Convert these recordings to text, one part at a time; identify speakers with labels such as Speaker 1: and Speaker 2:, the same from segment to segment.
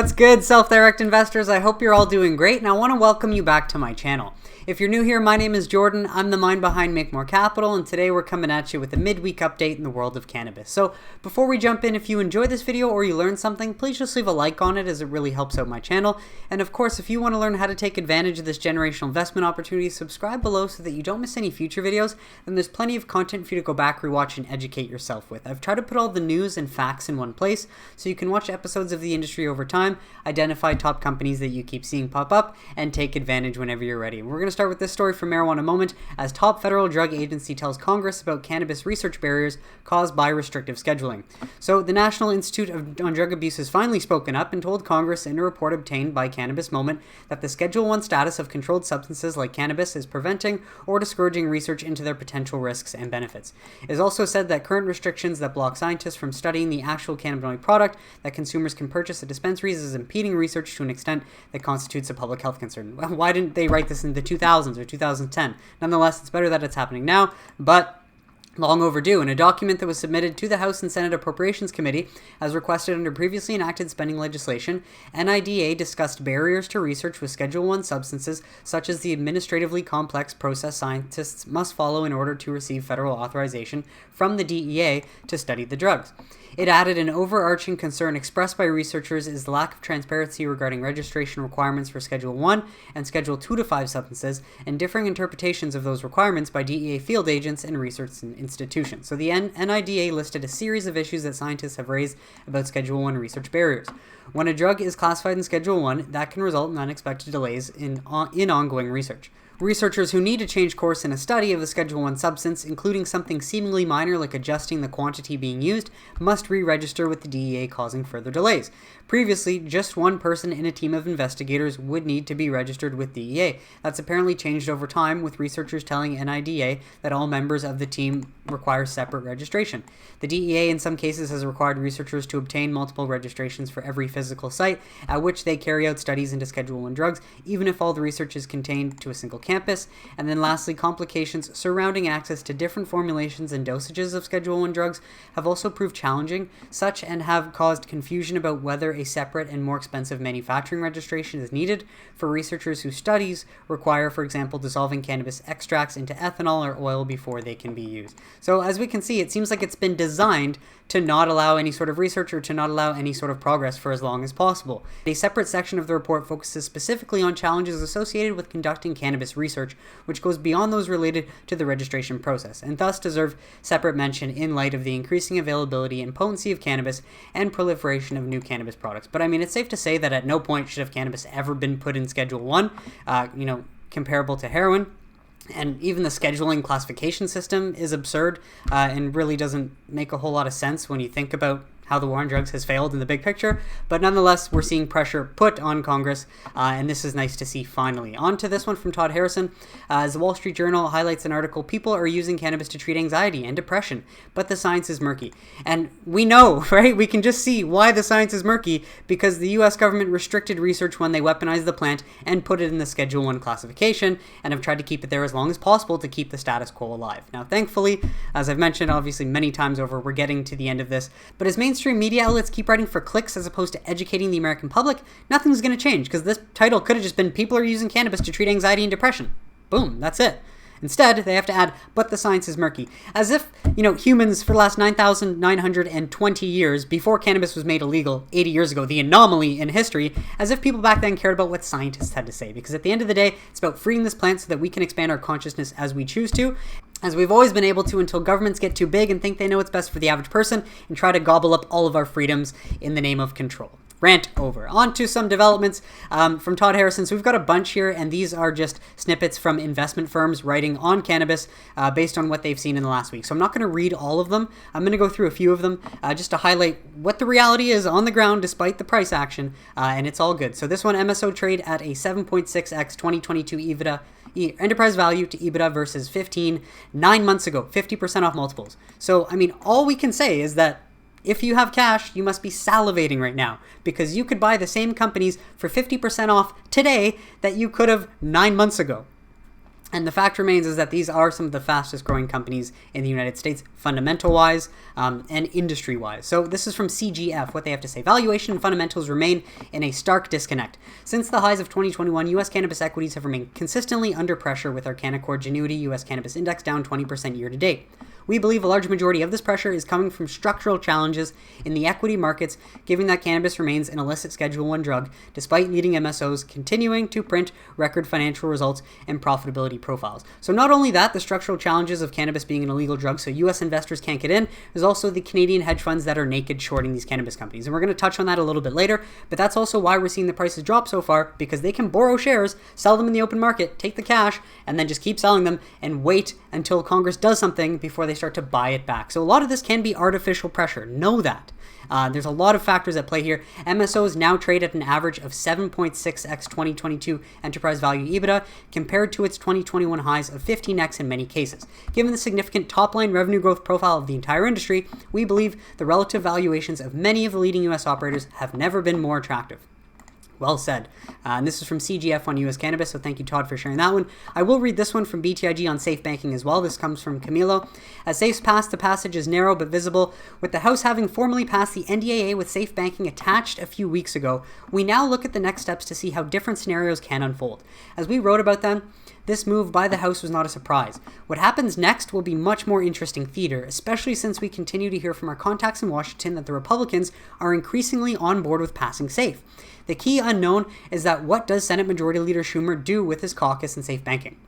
Speaker 1: What's good, self-direct investors? I hope you're all doing great, and I want to welcome you back to my channel. If you're new here, my name is Jordan. I'm the mind behind Make More Capital, and today we're coming at you with a midweek update in the world of cannabis. So before we jump in, if you enjoy this video or you learn something, please just leave a like on it as it really helps out my channel. And of course, if you want to learn how to take advantage of this generational investment opportunity, subscribe below so that you don't miss any future videos. And there's plenty of content for you to go back, rewatch, and educate yourself with. I've tried to put all the news and facts in one place so you can watch episodes of the industry over time, identify top companies that you keep seeing pop up, and take advantage whenever you're ready. We're going to start with this story from Marijuana Moment, as top federal drug agency tells Congress about cannabis research barriers caused by restrictive scheduling. So the National Institute on Drug Abuse has finally spoken up and told Congress in a report obtained by Cannabis Moment that the Schedule I status of controlled substances like cannabis is preventing or discouraging research into their potential risks and benefits. It has also said that current restrictions that block scientists from studying the actual cannabinoid product that consumers can purchase at dispensaries is impeding research to an extent that constitutes a public health concern. Why didn't they write this in the 2000s or 2010? Nonetheless, it's better that it's happening now, but long overdue. In a document that was submitted to the House and Senate Appropriations Committee, as requested under previously enacted spending legislation, NIDA discussed barriers to research with Schedule I substances, such as the administratively complex process scientists must follow in order to receive federal authorization from the DEA to study the drugs. It added an overarching concern expressed by researchers is the lack of transparency regarding registration requirements for Schedule I and Schedule II to V substances, and differing interpretations of those requirements by DEA field agents and research institutions. So the NIDA listed a series of issues that scientists have raised about Schedule I research barriers. When a drug is classified in Schedule I, that can result in unexpected delays in ongoing research. Researchers who need to change course in a study of the Schedule I substance, including something seemingly minor like adjusting the quantity being used, must re-register with the DEA, causing further delays. Previously, just one person in a team of investigators would need to be registered with DEA. That's apparently changed over time, with researchers telling NIDA that all members of the team require separate registration. The DEA in some cases has required researchers to obtain multiple registrations for every physical site at which they carry out studies into Schedule I drugs, even if all the research is contained to a single campus. And then lastly, complications surrounding access to different formulations and dosages of Schedule I drugs have also proved challenging, such and have caused confusion about whether a separate and more expensive manufacturing registration is needed for researchers whose studies require, for example, dissolving cannabis extracts into ethanol or oil before they can be used. So as we can see, it seems like it's been designed to not allow any sort of research or to not allow any sort of progress for as long as possible. A separate section of the report focuses specifically on challenges associated with conducting cannabis research, which goes beyond those related to the registration process, and thus deserve separate mention in light of the increasing availability and potency of cannabis and proliferation of new cannabis products. But I mean, it's safe to say that at no point should have cannabis ever been put in Schedule I, comparable to heroin. And even the scheduling classification system is absurd and really doesn't make a whole lot of sense when you think about how the war on drugs has failed in the big picture. But nonetheless, we're seeing pressure put on Congress, and this is nice to see finally. On to this one from Todd Harrison. As the Wall Street Journal highlights an article, people are using cannabis to treat anxiety and depression, but the science is murky. And we know, right? We can just see why the science is murky, because the US government restricted research when they weaponized the plant and put it in the Schedule I classification, and have tried to keep it there as long as possible to keep the status quo alive. Now, thankfully, as I've mentioned obviously many times over, we're getting to the end of this, but as mainstream media outlets keep writing for clicks as opposed to educating the American public, nothing's going to change, because this title could have just been people are using cannabis to treat anxiety and depression. Boom, that's it. Instead, they have to add, but the science is murky. As if, humans for the last 9,920 years, before cannabis was made illegal 80 years ago, the anomaly in history, as if people back then cared about what scientists had to say. Because at the end of the day, it's about freeing this plant so that we can expand our consciousness as we choose to, as we've always been able to until governments get too big and think they know what's best for the average person and try to gobble up all of our freedoms in the name of control. Rant over. On to some developments from Todd Harrison. So we've got a bunch here, and these are just snippets from investment firms writing on cannabis based on what they've seen in the last week. So I'm not going to read all of them. I'm going to go through a few of them just to highlight what the reality is on the ground despite the price action, and it's all good. So this one, MSO trade at a 7.6x 2022 EBITDA enterprise value to EBITDA versus 9 months ago, 50% off multiples. So, I mean, all we can say is that if you have cash, you must be salivating right now, because you could buy the same companies for 50% off today that you could have 9 months ago. And the fact remains is that these are some of the fastest growing companies in the United States, fundamental-wise and industry-wise. So this is from CGF, what they have to say. Valuation and fundamentals remain in a stark disconnect. Since the highs of 2021, U.S. cannabis equities have remained consistently under pressure, with our Canaccord Genuity U.S. Cannabis Index down 20% year to date. We believe a large majority of this pressure is coming from structural challenges in the equity markets, given that cannabis remains an illicit Schedule I drug, despite leading MSOs continuing to print record financial results and profitability profiles. So not only that, the structural challenges of cannabis being an illegal drug, so U.S. investors can't get in, there's also the Canadian hedge funds that are naked shorting these cannabis companies. And we're going to touch on that a little bit later, but that's also why we're seeing the prices drop so far, because they can borrow shares, sell them in the open market, take the cash, and then just keep selling them and wait until Congress does something before they start to buy it back. So a lot of this can be artificial pressure. Know that. There's a lot of factors at play here. MSOs now trade at an average of 7.6x 2022 enterprise value EBITDA compared to its 2021 highs of 15x in many cases. Given the significant top-line revenue growth profile of the entire industry, we believe the relative valuations of many of the leading U.S. operators have never been more attractive. Well said. And this is from CGF on US Cannabis, so thank you, Todd, for sharing that one. I will read this one from BTIG on safe banking as well. This comes from Camilo. As SAFE's path, the passage is narrow but visible. With the House having formally passed the NDAA with safe banking attached a few weeks ago, we now look at the next steps to see how different scenarios can unfold. As we wrote about them, this move by the House was not a surprise. What happens next will be much more interesting theater, especially since we continue to hear from our contacts in Washington that the Republicans are increasingly on board with passing SAFE. The key unknown is that what does Senate Majority Leader Schumer do with his caucus in safe banking?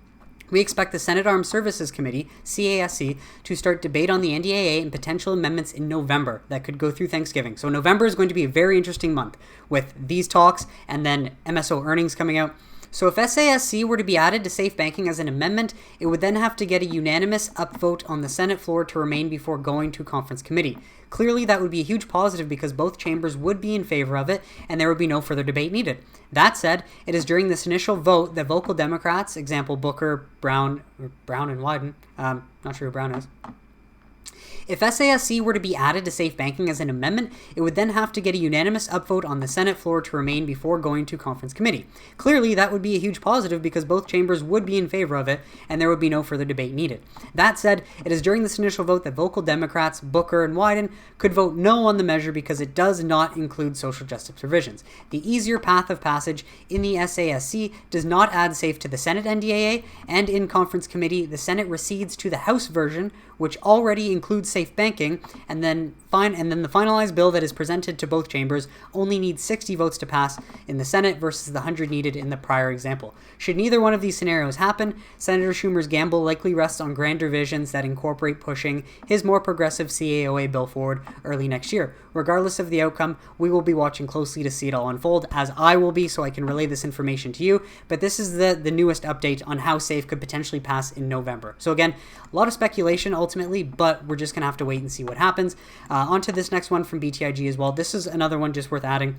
Speaker 1: We expect the Senate Armed Services Committee, CASC, to start debate on the NDAA and potential amendments in November that could go through Thanksgiving. So November is going to be a very interesting month with these talks and then MSO earnings coming out. So if SASC were to be added to safe banking as an amendment, it would then have to get a unanimous upvote on the Senate floor to remain before going to conference committee. Clearly, that would be a huge positive because both chambers would be in favor of it and there would be no further debate needed. That said, it is during this initial vote that vocal Democrats, example Booker, Brown and Wyden, not sure who Brown is. If SASC were to be added to safe banking as an amendment, it would then have to get a unanimous upvote on the Senate floor to remain before going to conference committee. Clearly, that would be a huge positive because both chambers would be in favor of it and there would be no further debate needed. That said, it is during this initial vote that vocal Democrats, Booker and Wyden, could vote no on the measure because it does not include social justice provisions. The easier path of passage in the SASC does not add SAFE to the Senate NDAA, and in conference committee, the Senate recedes to the House version, which already includes safe banking, and then the finalized bill that is presented to both chambers only needs 60 votes to pass in the Senate versus the 100 needed in the prior example. Should neither one of these scenarios happen, Senator Schumer's gamble likely rests on grander visions that incorporate pushing his more progressive CAOA bill forward early next year. Regardless of the outcome, we will be watching closely to see it all unfold, as I will be, so I can relay this information to you. But this is the newest update on how SAFE could potentially pass in November. So again, a lot of speculation ultimately, but we're just going to have to wait and see what happens. On to this next one from BTIG as well. This is another one just worth adding.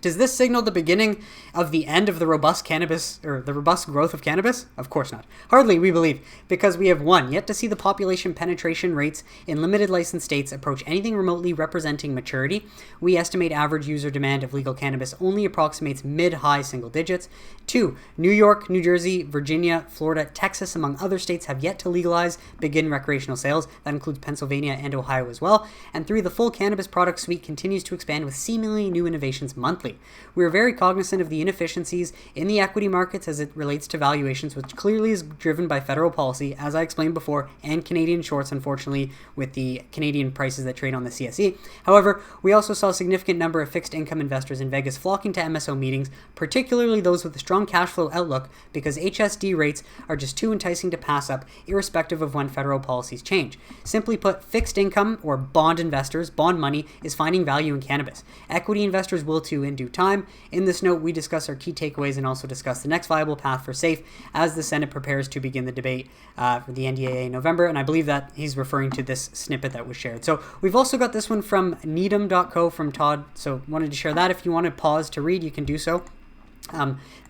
Speaker 1: Does this signal the beginning of the end of the robust cannabis, or the robust growth of cannabis? Of course not. Hardly, we believe, because we have yet to see the population penetration rates in limited license states approach anything remotely representing maturity. We estimate average user demand of legal cannabis only approximates mid-high single digits. 2, New York, New Jersey, Virginia, Florida, Texas, among other states have yet to begin recreational sales. That includes Pennsylvania and Ohio as well. And 3, the full cannabis product suite continues to expand with seemingly new innovations monthly. We are very cognizant of the inefficiencies in the equity markets as it relates to valuations, which clearly is driven by federal policy, as I explained before, and Canadian shorts, unfortunately, with the Canadian prices that trade on the CSE. However, we also saw a significant number of fixed income investors in Vegas flocking to MSO meetings, particularly those with a strong cash flow outlook, because HSD rates are just too enticing to pass up, irrespective of when federal policies change. Simply put, fixed income or bond investors, bond money, is finding value in cannabis. Equity investors will too in due time. In this note, we discuss our key takeaways and also discuss the next viable path for SAFE as the Senate prepares to begin the debate for the NDAA in November, and I believe that he's referring to this snippet that was shared. So we've also got this one from Needham.co from Todd, so wanted to share that. If you want to pause to read, you can do so.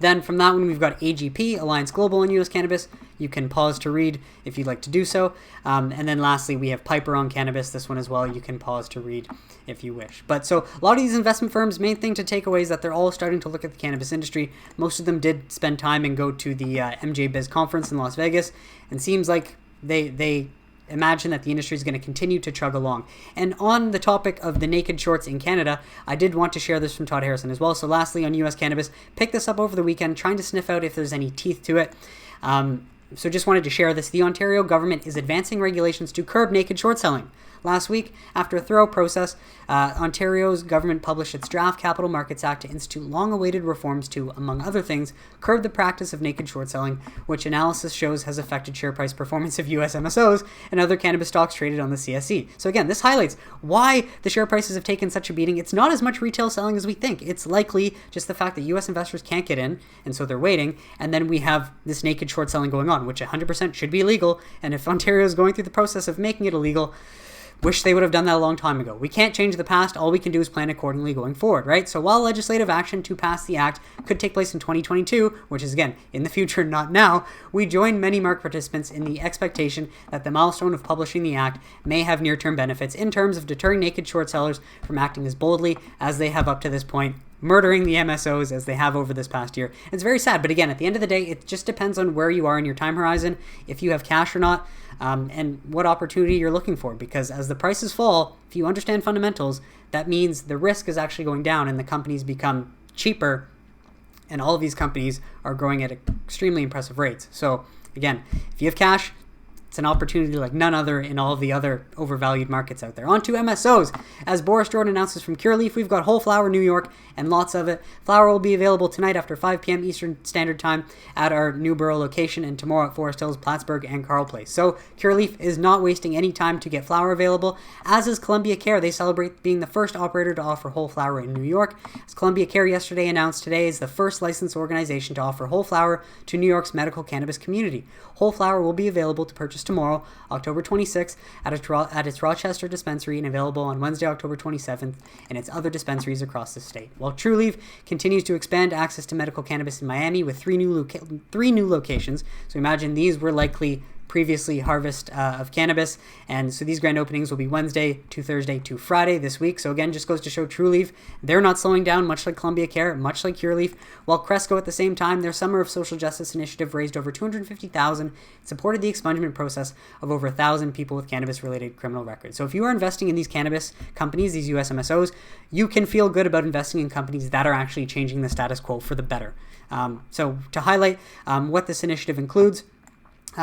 Speaker 1: Then from that one, we've got AGP, Alliance Global on US Cannabis. You can pause to read if you'd like to do so. And then lastly, we have Piper on Cannabis. This one as well, you can pause to read if you wish. But so a lot of these investment firms, main thing to take away is that they're all starting to look at the cannabis industry. Most of them did spend time and go to the MJ Biz conference in Las Vegas, and seems like they imagine that the industry is going to continue to chug along. And on the topic of the naked shorts in Canada, I did want to share this from Todd Harrison as well. So lastly, on US Cannabis, picked this up over the weekend, trying to sniff out if there's any teeth to it. So just wanted to share this. The Ontario government is advancing regulations to curb naked short selling. Last week, after a thorough process, Ontario's government published its draft Capital Markets Act to institute long-awaited reforms to, among other things, curb the practice of naked short selling, which analysis shows has affected share price performance of US MSOs and other cannabis stocks traded on the CSE. So again, this highlights why the share prices have taken such a beating. It's not as much retail selling as we think. It's likely just the fact that US investors can't get in, and so they're waiting, and then we have this naked short selling going on, which 100% should be illegal, and if Ontario is going through the process of making it illegal, wish they would have done that a long time ago. We can't change the past. All we can do is plan accordingly going forward, right? So while legislative action to pass the act could take place in 2022, which is, again, in the future, not now, we join many market participants in the expectation that the milestone of publishing the act may have near-term benefits in terms of deterring naked short sellers from acting as boldly as they have up to this point, murdering the MSOs as they have over this past year. It's very sad, but again, at the end of the day, it just depends on where you are in your time horizon, if you have cash or not, and what opportunity you're looking for. Because as the prices fall, if you understand fundamentals, that means the risk is actually going down and the companies become cheaper, and all of these companies are growing at extremely impressive rates. So again, if you have cash, it's an opportunity like none other in all of the other overvalued markets out there. On to MSOs. As Boris Jordan announces from Curaleaf, we've got whole flower New York and lots of it. Flower will be available tonight after 5 p.m. Eastern Standard Time at our Newborough location, and tomorrow at Forest Hills, Plattsburgh, and Carl Place. So Curaleaf is not wasting any time to get flower available, as is Columbia Care. They celebrate being the first operator to offer whole flower in New York. As Columbia Care yesterday announced, today is the first licensed organization to offer whole flower to New York's medical cannabis community. Whole flower will be available to purchase tomorrow, October 26th, at its Rochester dispensary, and available on Wednesday, October 27th, in its other dispensaries across the state. While Trulieve continues to expand access to medical cannabis in Miami with three new locations. So imagine these were likely previously harvest of cannabis, and so these grand openings will be Wednesday to Thursday to Friday this week. So again, just goes to show Trulieve, they're not slowing down, much like Columbia Care, much like Curaleaf. While Cresco, at the same time, their Summer of Social Justice initiative raised over $250,000, supported the expungement process of over 1,000 people with cannabis-related criminal records. So if you are investing in these cannabis companies, these US MSOs, you can feel good about investing in companies that are actually changing the status quo for the better. So to highlight what this initiative includes,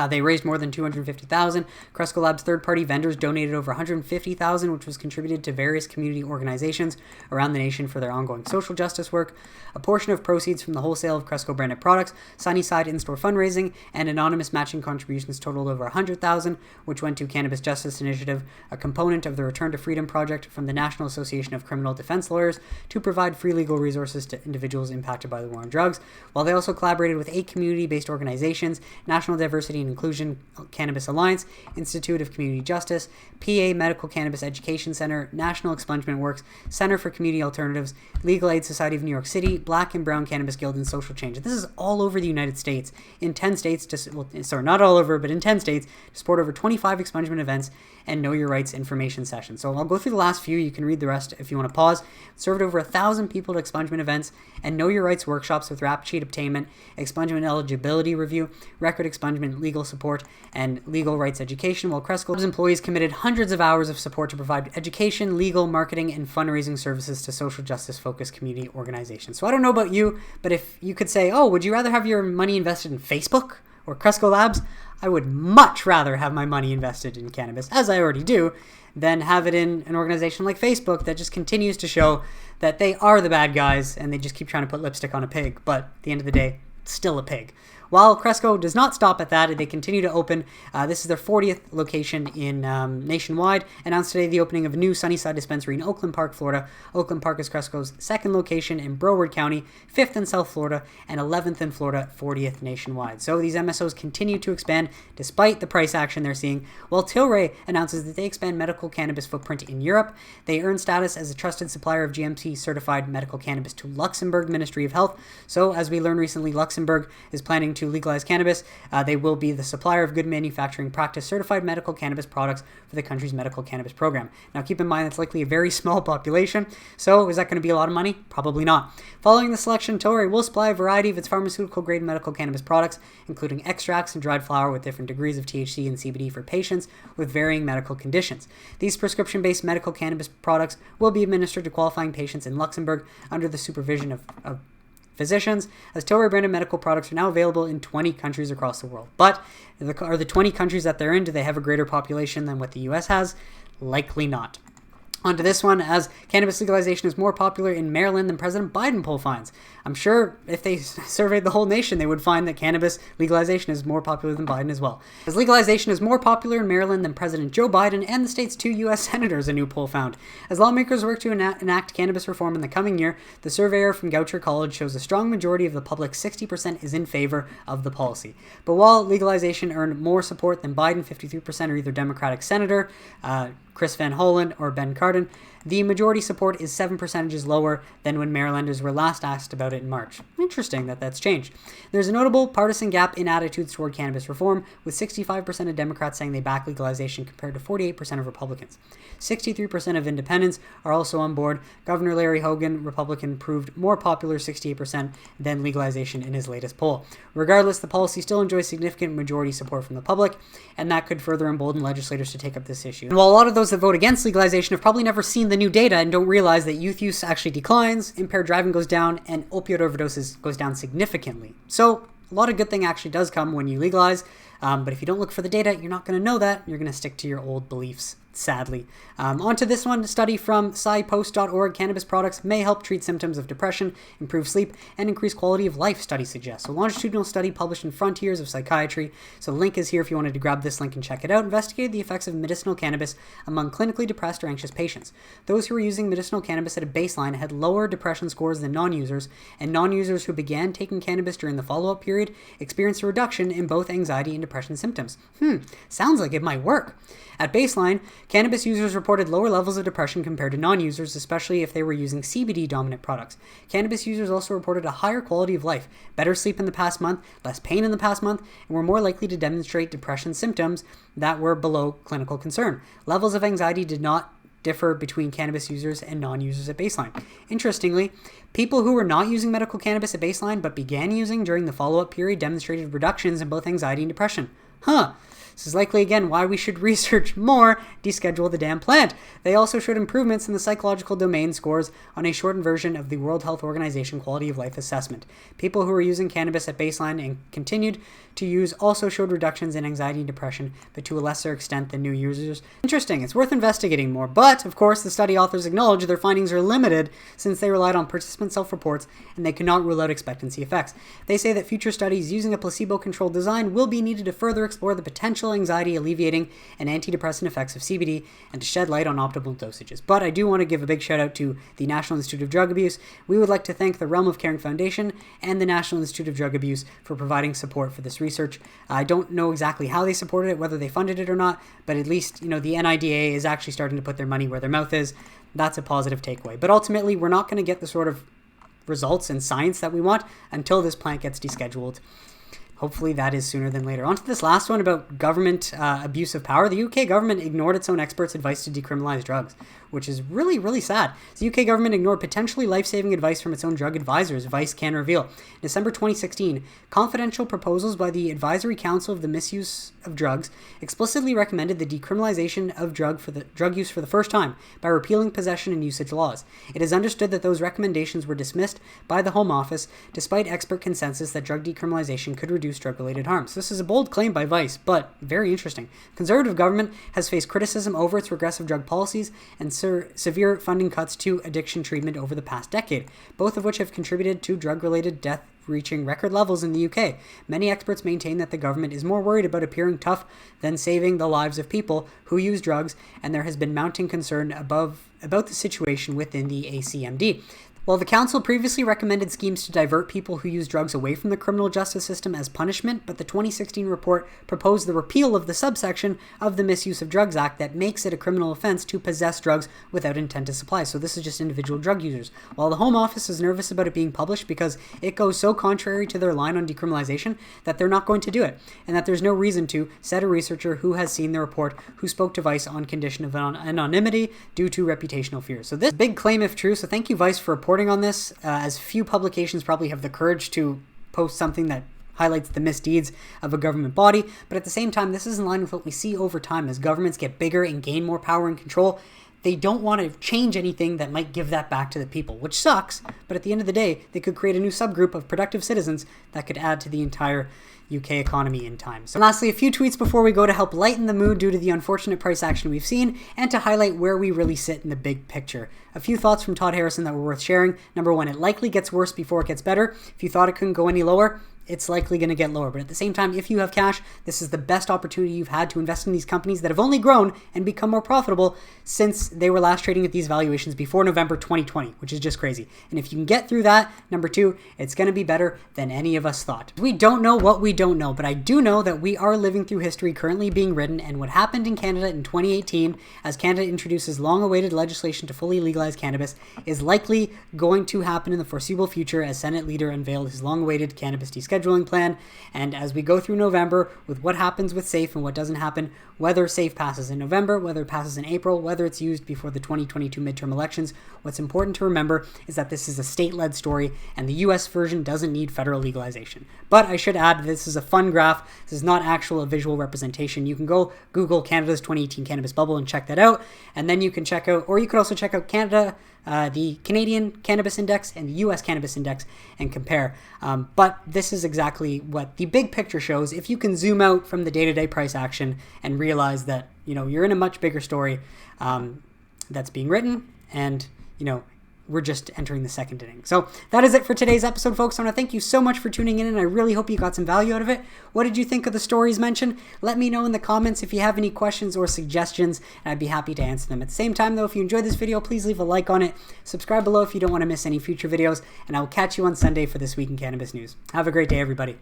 Speaker 1: they raised more than $250,000. Cresco Labs third-party vendors donated over $150,000, which was contributed to various community organizations around the nation for their ongoing social justice work. A portion of proceeds from the wholesale of Cresco branded products, Sunnyside in-store fundraising, and anonymous matching contributions totaled over $100,000, which went to Cannabis Justice Initiative, a component of the Return to Freedom project from the National Association of Criminal Defense Lawyers, to provide free legal resources to individuals impacted by the war on drugs. While they also collaborated with 8 community-based organizations: National Diversity and Inclusion Cannabis Alliance, Institute of Community Justice, PA Medical Cannabis Education Center, National Expungement Works, Center for Community Alternatives, Legal Aid Society of New York City, Black and Brown Cannabis Guild, and Social Change. This is all over the United States, in 10 states, not all over, but in 10 states, to support over 25 expungement events and Know Your Rights information sessions. So I'll go through the last few. You can read the rest if you want to pause. Served over 1,000 people to expungement events and Know Your Rights workshops with rap sheet obtainment, expungement eligibility review, record expungement legal support, and legal rights education, while Cresco's employees committed hundreds of hours of support to provide education, legal, marketing, and fundraising services to social justice-focused community organizations. So I don't know about you, but if you could say, oh, would you rather have your money invested in Facebook or Cresco Labs? I would much rather have my money invested in cannabis, as I already do, than have it in an organization like Facebook that just continues to show that they are the bad guys and they just keep trying to put lipstick on a pig, but at the end of the day, it's still a pig. While Cresco does not stop at that, they continue to open. This is their 40th location in nationwide. Announced today the opening of a new Sunnyside dispensary in Oakland Park, Florida. Oakland Park is Cresco's second location in Broward County, 5th in South Florida, and 11th in Florida, 40th nationwide. So these MSOs continue to expand despite the price action they're seeing. While Tilray announces that they expand medical cannabis footprint in Europe, they earn status as a trusted supplier of GMP certified medical cannabis to Luxembourg Ministry of Health. So as we learned recently, Luxembourg is planning to legalize cannabis. They will be the supplier of good manufacturing practice certified medical cannabis products for the country's medical cannabis program. Now keep in mind that's likely a very small population, so is that going to be a lot of money? Probably not. Following the selection, Tilray will supply a variety of its pharmaceutical grade medical cannabis products, including extracts and dried flower with different degrees of THC and CBD for patients with varying medical conditions. These prescription-based medical cannabis products will be administered to qualifying patients in Luxembourg under the supervision of physicians, as Tilray branded medical products are now available in 20 countries across the world. But are the 20 countries that they're in, do they have a greater population than what the US has? Likely not. On to this one, as cannabis legalization is more popular in Maryland than President Biden poll finds. I'm sure if they surveyed the whole nation, they would find that cannabis legalization is more popular than Biden as well. As legalization is more popular in Maryland than President Joe Biden and the state's 2 U.S. senators, a new poll found. As lawmakers work to enact cannabis reform in the coming year, the surveyor from Goucher College shows a strong majority of the public, 60%, is in favor of the policy. But while legalization earned more support than Biden, 53% are either Democratic senator, Chris Van Hollen, or Ben Cardin, the majority support is 7 percentages lower than when Marylanders were last asked about it in March. Interesting that that's changed. There's a notable partisan gap in attitudes toward cannabis reform, with 65% of Democrats saying they back legalization compared to 48% of Republicans. 63% of independents are also on board. Governor Larry Hogan, Republican, proved more popular, 68%, than legalization in his latest poll. Regardless, the policy still enjoys significant majority support from the public, and that could further embolden legislators to take up this issue. And while a lot of those that vote against legalization have probably never seen the new data and don't realize that youth use actually declines, impaired driving goes down, and opioid overdoses goes down significantly. So a lot of good thing actually does come when you legalize, but if you don't look for the data, you're not going to know that. You're going to stick to your old beliefs, sadly. On to this one, a study from scipost.org. Cannabis products may help treat symptoms of depression, improve sleep, and increase quality of life, study suggests. So longitudinal study published in Frontiers of Psychiatry. So the link is here if you wanted to grab this link and check it out. Investigated the effects of medicinal cannabis among clinically depressed or anxious patients. Those who were using medicinal cannabis at a baseline had lower depression scores than non-users, and non-users who began taking cannabis during the follow-up period experienced a reduction in both anxiety and depression symptoms. Sounds like it might work. At baseline, cannabis users reported lower levels of depression compared to non-users, especially if they were using CBD-dominant products. Cannabis users also reported a higher quality of life, better sleep in the past month, less pain in the past month, and were more likely to demonstrate depression symptoms that were below clinical concern. Levels of anxiety did not differ between cannabis users and non-users at baseline. Interestingly, people who were not using medical cannabis at baseline but began using during the follow-up period demonstrated reductions in both anxiety and depression. This is likely, again, why we should research more, deschedule the damn plant. They also showed improvements in the psychological domain scores on a shortened version of the World Health Organization Quality of Life Assessment. People who were using cannabis at baseline and continued to use also showed reductions in anxiety and depression, but to a lesser extent than new users. Interesting, it's worth investigating more, but, of course, the study authors acknowledge their findings are limited since they relied on participant self-reports and they could not rule out expectancy effects. They say that future studies using a placebo-controlled design will be needed to further explore the potential anxiety alleviating and antidepressant effects of CBD and to shed light on optimal dosages. But I do want to give a big shout out to the National Institute of Drug Abuse. We would like to thank the Realm of Caring Foundation and the National Institute of Drug Abuse for providing support for this research. I don't know exactly how they supported it, whether they funded it or not, but at least, the NIDA is actually starting to put their money where their mouth is. That's a positive takeaway. But ultimately, we're not going to get the sort of results and science that we want until this plant gets descheduled. Hopefully that is sooner than later. On to this last one about government abuse of power. The UK government ignored its own experts' advice to decriminalize drugs, which is really, really sad. The UK government ignored potentially life-saving advice from its own drug advisors, Vice can reveal. In December 2016, confidential proposals by the Advisory Council of the Misuse of Drugs explicitly recommended the decriminalization of drug use for the first time by repealing possession and usage laws. It is understood that those recommendations were dismissed by the Home Office, despite expert consensus that drug decriminalization could reduce reduce drug-related harms. This is a bold claim by Vice, but very interesting. Conservative government has faced criticism over its regressive drug policies and severe funding cuts to addiction treatment over the past decade, both of which have contributed to drug-related death reaching record levels in the UK. Many experts maintain that the government is more worried about appearing tough than saving the lives of people who use drugs, and there has been mounting concern about the situation within the ACMD. While the council previously recommended schemes to divert people who use drugs away from the criminal justice system as punishment, but the 2016 report proposed the repeal of the subsection of the Misuse of Drugs Act that makes it a criminal offense to possess drugs without intent to supply. So this is just individual drug users. While the Home Office is nervous about it being published because it goes so contrary to their line on decriminalization that they're not going to do it, and that there's no reason to, said a researcher who has seen the report who spoke to Vice on condition of anonymity due to reputational fears. So this big claim if true, so thank you Vice for reporting on this, as few publications probably have the courage to post something that highlights the misdeeds of a government body. But at the same time, this is in line with what we see over time as governments get bigger and gain more power and control. They don't want to change anything that might give that back to the people, which sucks. But at the end of the day, they could create a new subgroup of productive citizens that could add to the entire UK economy in time. So lastly, a few tweets before we go to help lighten the mood due to the unfortunate price action we've seen and to highlight where we really sit in the big picture. A few thoughts from Todd Harrison that were worth sharing. Number one, it likely gets worse before it gets better. If you thought it couldn't go any lower, it's likely going to get lower. But at the same time, if you have cash, this is the best opportunity you've had to invest in these companies that have only grown and become more profitable since they were last trading at these valuations before November 2020, which is just crazy. And if you can get through that, number two, it's going to be better than any of us thought. We don't know what we don't know, but I do know that we are living through history currently being written, and what happened in Canada in 2018 as Canada introduces long-awaited legislation to fully legalize cannabis is likely going to happen in the foreseeable future as Senate leader unveiled his long-awaited cannabis descheduling plan. And as we go through November with what happens with SAFE and what doesn't happen, whether SAFE passes in November, whether it passes in April, whether it's used before the 2022 midterm elections, what's important to remember is that this is a state-led story and the US version doesn't need federal legalization. But I should add, this is a fun graph. This is not actual visual representation. You can go Google Canada's 2018 cannabis bubble and check that out. And then you can check out, or you could also check out Canada, the Canadian Cannabis Index and the US Cannabis Index and compare. But this is exactly what the big picture shows. If you can zoom out from the day-to-day price action and realize that, you're in a much bigger story that's being written, and, we're just entering the second inning. So that is it for today's episode, folks. I want to thank you so much for tuning in, and I really hope you got some value out of it. What did you think of the stories mentioned? Let me know in the comments if you have any questions or suggestions, and I'd be happy to answer them. At the same time, though, if you enjoyed this video, please leave a like on it. Subscribe below if you don't want to miss any future videos, and I will catch you on Sunday for This Week in Cannabis News. Have a great day, everybody.